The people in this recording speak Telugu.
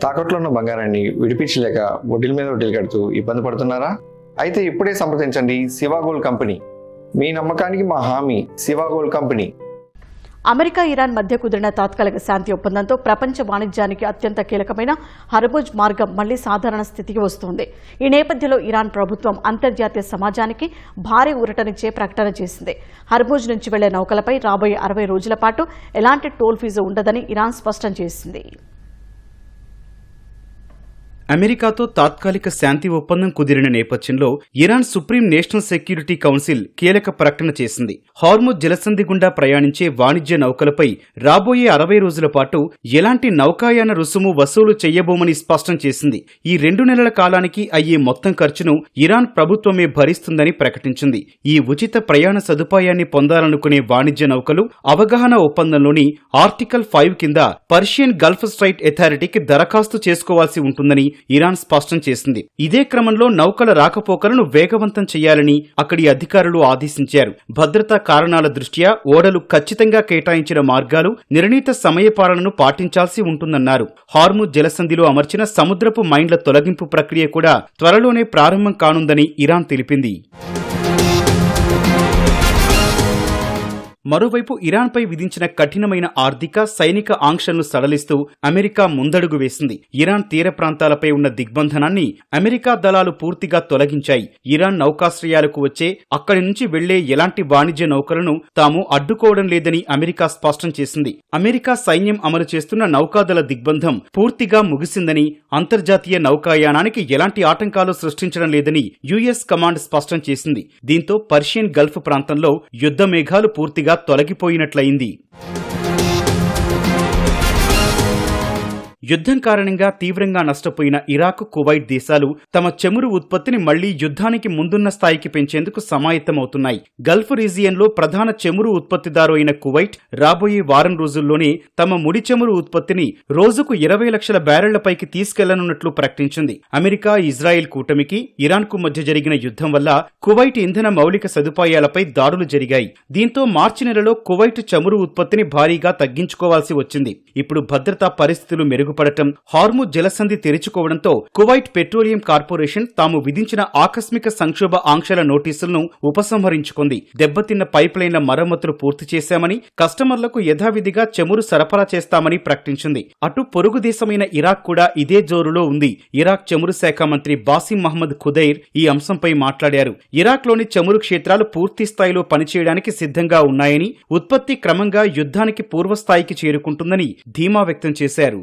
తాకట్లో ఉన్న బంగారాన్ని విడిపించలేక వడ్డీల మీద వడ్డీలు కడుతూ ఇబ్బంది పడుతున్నారా? అయితే ఇప్పుడే సంప్రదించండి శివ గోల్డ్ కంపెనీ. మీ నమ్మకానికి మా హామీ Shiva gold company. America Iran మధ్య కుదిరిన తాత్కాలిక శాంతి ఒప్పందంతో ప్రపంచ వాణిజ్యానికి అత్యంత కీలకమైన హర్ముజ్ మార్గం మళ్లీ సాధారణ స్థితికి వస్తోంది. ఈ నేపథ్యంలో ఇరాన్ ప్రభుత్వం అంతర్జాతీయ సమాజానికి భారీ ఊరటనిచ్చే ప్రకటన చేసింది. హర్ముజ్ నుంచి వెళ్లే నౌకలపై రాబోయే 60 రోజుల పాటు ఎలాంటి టోల్ ఫీజు ఉండదని ఇరాన్ స్పష్టం చేసింది. అమెరికాతో తాత్కాలిక శాంతి ఒప్పందం కుదిరిన నేపథ్యంలో Iran supreme national security council కీలక ప్రకటన చేసింది. హార్ముజ్ జలసంధి గుండా ప్రయాణించే వాణిజ్య నౌకలపై రాబోయే 60 రోజుల పాటు ఎలాంటి నౌకాయాన రుసుము వసూలు చేయబోమని స్పష్టం చేసింది. ఈ 2 నెలల కాలానికి అయ్యే మొత్తం ఖర్చును ఇరాన్ ప్రభుత్వమే భరిస్తుందని ప్రకటించింది. ఈ ఉచిత ప్రయాణ సదుపాయాన్ని పొందాలనుకునే వాణిజ్య నౌకలు అవగాహన ఒప్పందంలోని ఆర్టికల్ 5 కింద పర్షియన్ గల్ఫ్ స్ట్రైట్ అథారిటీకి దరఖాస్తు చేసుకోవాల్సి ఉంటుందని ఇరాన్ స్పష్టం చేసింది. ఇదే క్రమంలో నౌకల రాకపోకలను వేగవంతం చేయాలని అక్కడి అధికారులు ఆదేశించారు. భద్రతా కారణాల దృష్ట్యా ఓడలు ఖచ్చితంగా కేటాయించిన మార్గాలు, నిర్ణీత సమయపాలనను పాటించాల్సి ఉంటుందన్నారు. హార్ముజ్ జలసంధిలో అమర్చిన సముద్రపు మైన్ల తొలగింపు ప్రక్రియ కూడా త్వరలోనే ప్రారంభం కానుందని ఇరాన్ తెలిపింది. మరోవైపు ఇరాన్పై విధించిన కఠినమైన ఆర్థిక, సైనిక ఆంక్షలను సడలిస్తూ అమెరికా ముందడుగు వేసింది. ఇరాన్ తీర ప్రాంతాలపై ఉన్న దిగ్బంధనాన్ని అమెరికా దళాలు పూర్తిగా తొలగించాయి. ఇరాన్ నౌకాశ్రయాలకు వచ్చే, అక్కడి నుంచి వెళ్లే ఎలాంటి వాణిజ్య నౌకలను తాము అడ్డుకోవడం లేదని అమెరికా స్పష్టం చేసింది. అమెరికా సైన్యం అమలు చేస్తున్న నౌకాదళ దిగ్బంధం పూర్తిగా ముగిసిందని, అంతర్జాతీయ నౌకాయానానికి ఎలాంటి ఆటంకాలు సృష్టించడం లేదని యుఎస్ కమాండ్ స్పష్టం చేసింది. దీంతో పర్షియన్ గల్ఫ్ ప్రాంతంలో యుద్ధ మేఘాలు పూర్తిగా తొలగిపోయినట్లయింది. యుద్ధం కారణంగా తీవ్రంగా నష్టపోయిన ఇరాక్, కువైట్ దేశాలు తమ చమురు ఉత్పత్తిని మళ్లీ యుద్ధానికి ముందున్న స్థాయికి పెంచేందుకు సమాయత్తమవుతున్నాయి. గల్ఫ్ రీజియన్లో ప్రధాన చమురు ఉత్పత్తిదారు అయిన కువైట్ రాబోయే వారం రోజుల్లోనే తమ ముడి చమురు ఉత్పత్తిని రోజుకు 20 లక్షల బ్యారెళ్లపైకి తీసుకెళ్లనున్నట్లు ప్రకటించింది. అమెరికా, ఇజ్రాయెల్ కూటమికి ఇరాన్కు మధ్య జరిగిన యుద్ధం వల్ల కువైట్ ఇంధన మౌలిక సదుపాయాలపై దాడులు జరిగాయి. దీంతో మార్చి నెలలో కువైట్ చమురు ఉత్పత్తిని భారీగా తగ్గించుకోవాల్సి వచ్చింది. ఇప్పుడు భద్రతా పరిస్థితులు మెరుగుపడటం, హార్ముజ్ జలసంధి తెరుచుకోవడంతో కువైట్ పెట్రోలియం కార్పొరేషన్ తాము విధించిన ఆకస్మిక సంక్షోభ ఆంక్షల నోటీసులను ఉపసంహరించుకుంది. దెబ్బతిన్న పైప్ లైన్ల మరమ్మతులు పూర్తి చేశామని, కస్టమర్లకు యథావిధిగా చమురు సరఫరా చేస్తామని ప్రకటించింది. అటు పొరుగు దేశమైన ఇరాక్ కూడా ఇదే జోరులో ఉంది. ఇరాక్ చమురు శాఖ మంత్రి బాసిం మహ్మద్ ఖుదైర్ ఈ అంశంపై మాట్లాడారు. ఇరాక్లోని చమురు క్షేత్రాలు పూర్తి స్థాయిలో పనిచేయడానికి సిద్ధంగా ఉన్నాయని, ఉత్పత్తి క్రమంగా యుద్ధానికి పూర్వస్థాయికి చేరుకుంటుందని ధీమా వ్యక్తం చేశారు.